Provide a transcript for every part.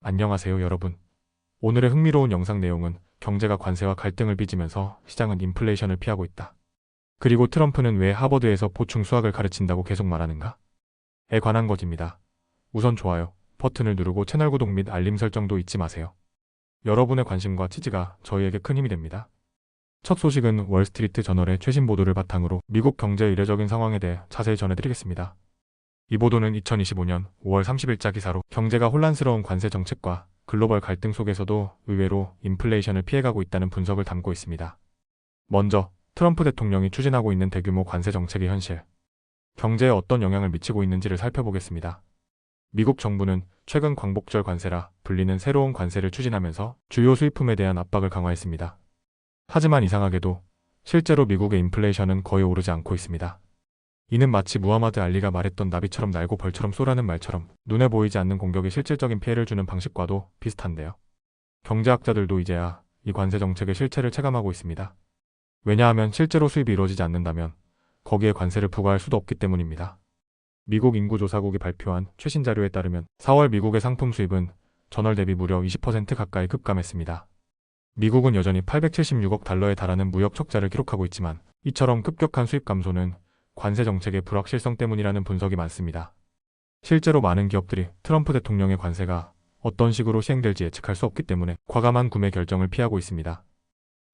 안녕하세요, 여러분. 오늘의 흥미로운 영상 내용은 경제가 관세와 갈등을 빚으면서 시장은 인플레이션을 피하고 있다. 그리고 트럼프는 왜 하버드에서 보충 수학을 가르친다고 계속 말하는가? 에 관한 것입니다. 우선 좋아요 버튼을 누르고 채널 구독 및 알림 설정도 잊지 마세요. 여러분의 관심과 지지가 저희에게 큰 힘이 됩니다. 첫 소식은 월스트리트 저널의 최신 보도를 바탕으로 미국 경제의 이례적인 상황에 대해 자세히 전해드리겠습니다. 이 보도는 2025년 5월 30일자 기사로 경제가 혼란스러운 관세 정책과 글로벌 갈등 속에서도 의외로 인플레이션을 피해가고 있다는 분석을 담고 있습니다. 먼저 트럼프 대통령이 추진하고 있는 대규모 관세 정책의 현실, 경제에 어떤 영향을 미치고 있는지를 살펴보겠습니다. 미국 정부는 최근 광복절 관세라 불리는 새로운 관세를 추진하면서 주요 수입품에 대한 압박을 강화했습니다. 하지만 이상하게도 실제로 미국의 인플레이션은 거의 오르지 않고 있습니다. 이는 마치 무하마드 알리가 말했던 나비처럼 날고 벌처럼 쏘라는 말처럼 눈에 보이지 않는 공격이 실질적인 피해를 주는 방식과도 비슷한데요. 경제학자들도 이제야 이 관세 정책의 실체를 체감하고 있습니다. 왜냐하면 실제로 수입이 이루어지지 않는다면 거기에 관세를 부과할 수도 없기 때문입니다. 미국 인구조사국이 발표한 최신 자료에 따르면 4월 미국의 상품 수입은 전월 대비 무려 20% 가까이 급감했습니다. 미국은 여전히 876억 달러에 달하는 무역 적자를 기록하고 있지만 이처럼 급격한 수입 감소는 관세 정책의 불확실성 때문이라는 분석이 많습니다. 실제로 많은 기업들이 트럼프 대통령의 관세가 어떤 식으로 시행될지 예측할 수 없기 때문에 과감한 구매 결정을 피하고 있습니다.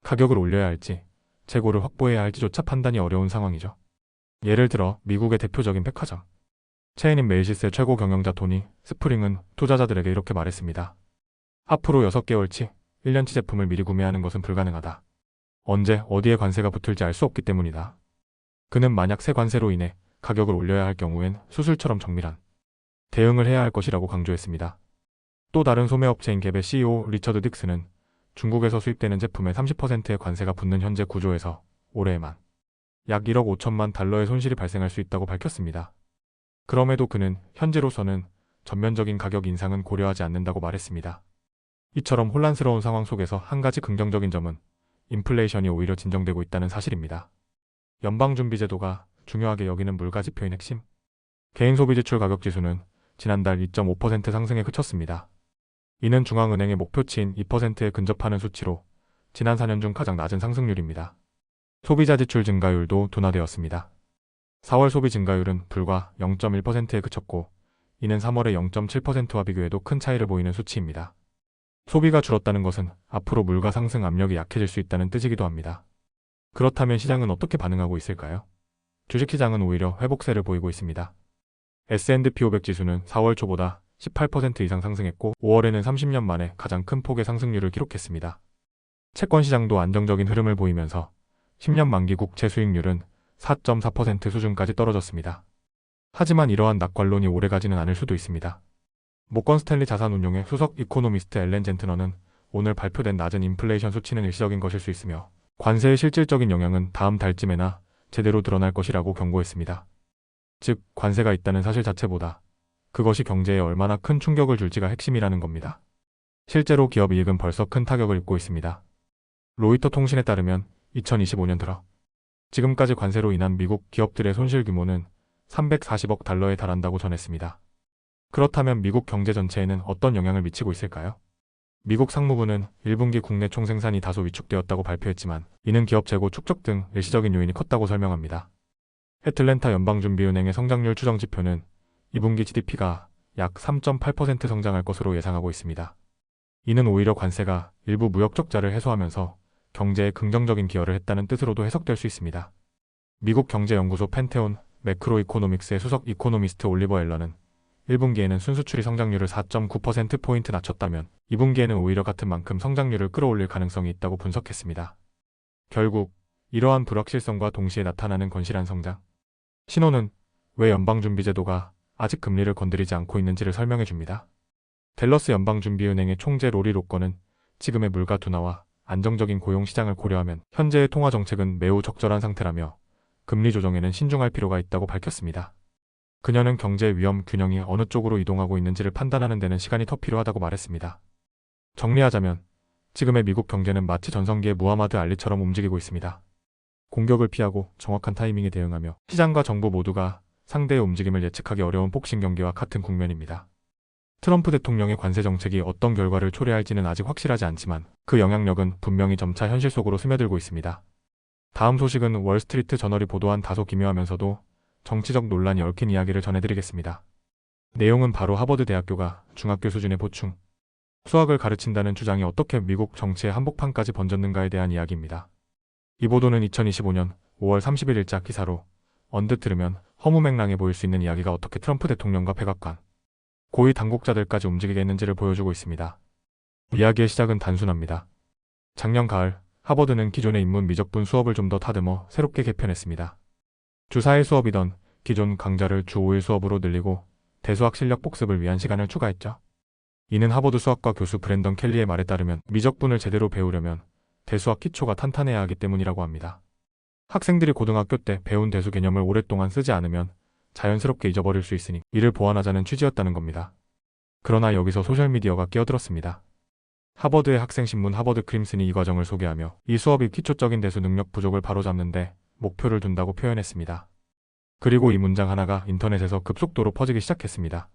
가격을 올려야 할지, 재고를 확보해야 할지조차 판단이 어려운 상황이죠. 예를 들어 미국의 대표적인 백화점 체인인 메이시스의 최고 경영자 토니 스프링은 투자자들에게 이렇게 말했습니다. 앞으로 6개월치, 1년치 제품을 미리 구매하는 것은 불가능하다. 언제 어디에 관세가 붙을지 알 수 없기 때문이다. 그는 만약 새 관세로 인해 가격을 올려야 할 경우엔 수술처럼 정밀한 대응을 해야 할 것이라고 강조했습니다. 또 다른 소매업체인 갭의 CEO 리처드 딕스는 중국에서 수입되는 제품의 30%의 관세가 붙는 현재 구조에서 올해에만 약 1억 5천만 달러의 손실이 발생할 수 있다고 밝혔습니다. 그럼에도 그는 현재로서는 전면적인 가격 인상은 고려하지 않는다고 말했습니다. 이처럼 혼란스러운 상황 속에서 한 가지 긍정적인 점은 인플레이션이 오히려 진정되고 있다는 사실입니다. 연방준비제도가 중요하게 여기는 물가지표인 핵심 개인소비지출 가격지수는 지난달 2.5% 상승에 그쳤습니다. 이는 중앙은행의 목표치인 2%에 근접하는 수치로 지난 4년 중 가장 낮은 상승률입니다. 소비자 지출 증가율도 둔화되었습니다. 4월 소비 증가율은 불과 0.1%에 그쳤고 이는 3월의 0.7%와 비교해도 큰 차이를 보이는 수치입니다. 소비가 줄었다는 것은 앞으로 물가 상승 압력이 약해질 수 있다는 뜻이기도 합니다. 그렇다면 시장은 어떻게 반응하고 있을까요? 주식시장은 오히려 회복세를 보이고 있습니다. S&P 500 지수는 4월 초보다 18% 이상 상승했고 5월에는 30년 만에 가장 큰 폭의 상승률을 기록했습니다. 채권시장도 안정적인 흐름을 보이면서 10년 만기 국채 수익률은 4.4% 수준까지 떨어졌습니다. 하지만 이러한 낙관론이 오래가지는 않을 수도 있습니다. 모건 스탠리 자산운용의 수석 이코노미스트 앨런 젠트너는 오늘 발표된 낮은 인플레이션 수치는 일시적인 것일 수 있으며 관세의 실질적인 영향은 다음 달쯤에나 제대로 드러날 것이라고 경고했습니다. 즉, 관세가 있다는 사실 자체보다 그것이 경제에 얼마나 큰 충격을 줄지가 핵심이라는 겁니다. 실제로 기업 이익은 벌써 큰 타격을 입고 있습니다. 로이터 통신에 따르면 2025년 들어 지금까지 관세로 인한 미국 기업들의 손실 규모는 340억 달러에 달한다고 전했습니다. 그렇다면 미국 경제 전체에는 어떤 영향을 미치고 있을까요? 미국 상무부는 1분기 국내 총생산이 다소 위축되었다고 발표했지만 이는 기업 재고 축적 등 일시적인 요인이 컸다고 설명합니다. 애틀랜타 연방준비은행의 성장률 추정 지표는 2분기 GDP가 약 3.8% 성장할 것으로 예상하고 있습니다. 이는 오히려 관세가 일부 무역 적자를 해소하면서 경제에 긍정적인 기여를 했다는 뜻으로도 해석될 수 있습니다. 미국 경제연구소 펜테온 매크로이코노믹스의 수석 이코노미스트 올리버 앨런은 1분기에는 순수출이 성장률을 4.9%포인트 낮췄다면 2분기에는 오히려 같은 만큼 성장률을 끌어올릴 가능성이 있다고 분석했습니다. 결국 이러한 불확실성과 동시에 나타나는 건실한 성장 신호는 왜 연방준비제도가 아직 금리를 건드리지 않고 있는지를 설명해 줍니다. 댈러스 연방준비은행의 총재 로리 로건은 지금의 물가 둔화와 안정적인 고용시장을 고려하면 현재의 통화정책은 매우 적절한 상태라며 금리 조정에는 신중할 필요가 있다고 밝혔습니다. 그녀는 경제 위험 균형이 어느 쪽으로 이동하고 있는지를 판단하는 데는 시간이 더 필요하다고 말했습니다. 정리하자면 지금의 미국 경제는 마치 전성기의 무하마드 알리처럼 움직이고 있습니다. 공격을 피하고 정확한 타이밍에 대응하며 시장과 정부 모두가 상대의 움직임을 예측하기 어려운 복싱 경기와 같은 국면입니다. 트럼프 대통령의 관세 정책이 어떤 결과를 초래할지는 아직 확실하지 않지만 그 영향력은 분명히 점차 현실 속으로 스며들고 있습니다. 다음 소식은 월스트리트 저널이 보도한 다소 기묘하면서도 정치적 논란이 얽힌 이야기를 전해드리겠습니다. 내용은 바로 하버드 대학교가 중학교 수준의 보충 수학을 가르친다는 주장이 어떻게 미국 정치의 한복판까지 번졌는가에 대한 이야기입니다. 이 보도는 2025년 5월 31일자 기사로 언뜻 들으면 허무맹랑해 보일 수 있는 이야기가 어떻게 트럼프 대통령과 백악관, 고위 당국자들까지 움직이게 했는지를 보여주고 있습니다. 이야기의 시작은 단순합니다. 작년 가을 하버드는 기존의 인문 미적분 수업을 좀 더 다듬어 새롭게 개편했습니다. 주 4일 수업이던 기존 강좌를 주 5일 수업으로 늘리고 대수학 실력 복습을 위한 시간을 추가했죠. 이는 하버드 수학과 교수 브랜던 켈리의 말에 따르면 미적분을 제대로 배우려면 대수학 기초가 탄탄해야 하기 때문이라고 합니다. 학생들이 고등학교 때 배운 대수 개념을 오랫동안 쓰지 않으면 자연스럽게 잊어버릴 수 있으니 이를 보완하자는 취지였다는 겁니다. 그러나 여기서 소셜미디어가 끼어들었습니다. 하버드의 학생신문 하버드 크림슨이 이 과정을 소개하며 이 수업이 기초적인 대수 능력 부족을 바로잡는데 목표를 둔다고 표현했습니다. 그리고 이 문장 하나가 인터넷에서 급속도로 퍼지기 시작했습니다.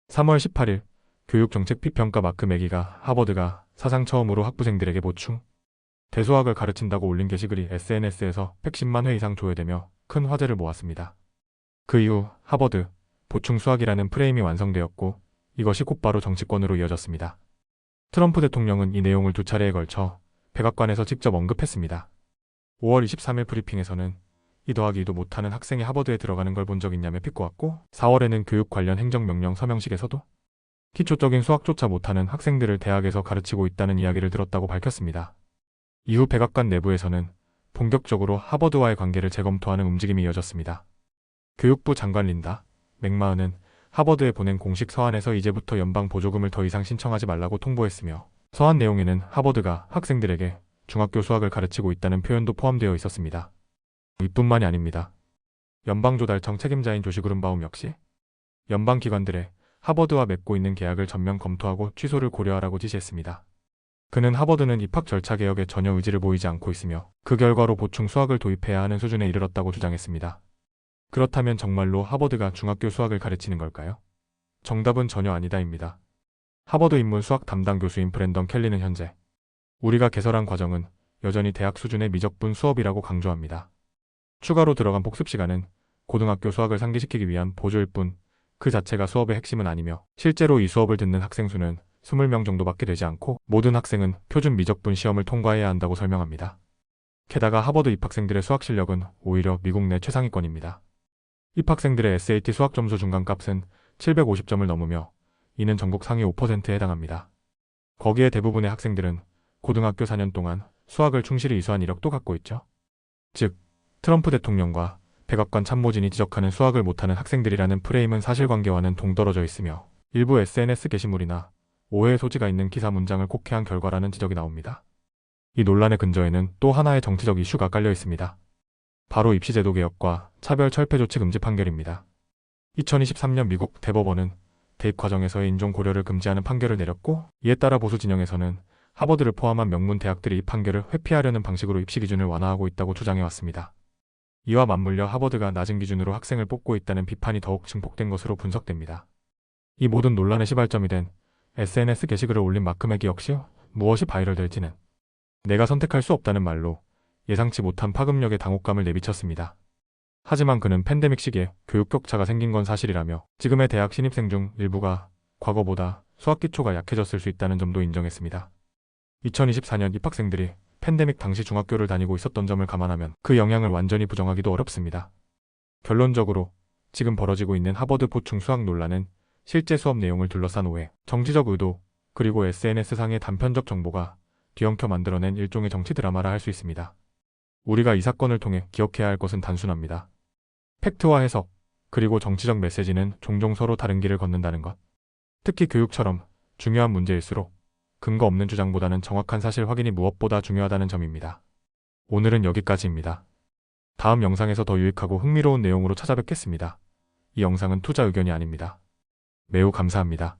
3월 18일 교육정책비평가 마크 매기가 하버드가 사상 처음으로 학부생들에게 보충 대수학을 가르친다고 올린 게시글이 SNS에서 110만 회 이상 조회되며 큰 화제를 모았습니다. 그 이후 하버드 보충 수학이라는 프레임이 완성되었고 이것이 곧바로 정치권으로 이어졌습니다. 트럼프 대통령은 이 내용을 두 차례에 걸쳐 백악관에서 직접 언급했습니다. 5월 23일 브리핑에서는 2 더하기 2도 못하는 학생이 하버드에 들어가는 걸 본 적 있냐며 비꼬았고 4월에는 교육 관련 행정명령 서명식에서도 기초적인 수학조차 못하는 학생들을 대학에서 가르치고 있다는 이야기를 들었다고 밝혔습니다. 이후 백악관 내부에서는 본격적으로 하버드와의 관계를 재검토하는 움직임이 이어졌습니다. 교육부 장관 린다 맥마흔은 하버드에 보낸 공식 서한에서 이제부터 연방 보조금을 더 이상 신청하지 말라고 통보했으며 서한 내용에는 하버드가 학생들에게 중학교 수학을 가르치고 있다는 표현도 포함되어 있었습니다. 이뿐만이 아닙니다. 연방조달청 책임자인 조시 그룬바움 역시 연방기관들의 하버드와 맺고 있는 계약을 전면 검토하고 취소를 고려하라고 지시했습니다. 그는 하버드는 입학 절차 개혁에 전혀 의지를 보이지 않고 있으며 그 결과로 보충 수학을 도입해야 하는 수준에 이르렀다고 주장했습니다. 그렇다면 정말로 하버드가 중학교 수학을 가르치는 걸까요? 정답은 전혀 아니다입니다. 하버드 인문 수학 담당 교수인 브랜던 켈리는 현재 우리가 개설한 과정은 여전히 대학 수준의 미적분 수업이라고 강조합니다. 추가로 들어간 복습 시간은 고등학교 수학을 상기시키기 위한 보조일 뿐 그 자체가 수업의 핵심은 아니며 실제로 이 수업을 듣는 학생 수는 20명 정도밖에 되지 않고 모든 학생은 표준 미적분 시험을 통과해야 한다고 설명합니다. 게다가 하버드 입학생들의 수학 실력은 오히려 미국 내 최상위권입니다. 입학생들의 SAT 수학 점수 중간값은 750점을 넘으며 이는 전국 상위 5%에 해당합니다. 거기에 대부분의 학생들은 고등학교 4년 동안 수학을 충실히 이수한 이력도 갖고 있죠. 즉, 트럼프 대통령과 백악관 참모진이 지적하는 수학을 못하는 학생들이라는 프레임은 사실관계와는 동떨어져 있으며 일부 SNS 게시물이나 오해의 소지가 있는 기사 문장을 곡해한 결과라는 지적이 나옵니다. 이 논란의 근저에는 또 하나의 정치적 이슈가 깔려 있습니다. 바로 입시제도 개혁과 차별 철폐 조치 금지 판결입니다. 2023년 미국 대법원은 대입 과정에서의 인종 고려를 금지하는 판결을 내렸고 이에 따라 보수 진영에서는 하버드를 포함한 명문 대학들이 이 판결을 회피하려는 방식으로 입시 기준을 완화하고 있다고 주장해왔습니다. 이와 맞물려 하버드가 낮은 기준으로 학생을 뽑고 있다는 비판이 더욱 증폭된 것으로 분석됩니다. 이 모든 논란의 시발점이 된 SNS 게시글을 올린 마크 매기 역시 무엇이 바이럴될지는 내가 선택할 수 없다는 말로 예상치 못한 파급력의 당혹감을 내비쳤습니다. 하지만 그는 팬데믹 시기에 교육 격차가 생긴 건 사실이라며 지금의 대학 신입생 중 일부가 과거보다 수학 기초가 약해졌을 수 있다는 점도 인정했습니다. 2024년 입학생들이 팬데믹 당시 중학교를 다니고 있었던 점을 감안하면 그 영향을 완전히 부정하기도 어렵습니다. 결론적으로 지금 벌어지고 있는 하버드 보충 수학 논란은 실제 수업 내용을 둘러싼 오해, 정치적 의도, 그리고 SNS상의 단편적 정보가 뒤엉켜 만들어낸 일종의 정치 드라마라 할 수 있습니다. 우리가 이 사건을 통해 기억해야 할 것은 단순합니다. 팩트와 해석, 그리고 정치적 메시지는 종종 서로 다른 길을 걷는다는 것. 특히 교육처럼 중요한 문제일수록 근거 없는 주장보다는 정확한 사실 확인이 무엇보다 중요하다는 점입니다. 오늘은 여기까지입니다. 다음 영상에서 더 유익하고 흥미로운 내용으로 찾아뵙겠습니다. 이 영상은 투자 의견이 아닙니다. 매우 감사합니다.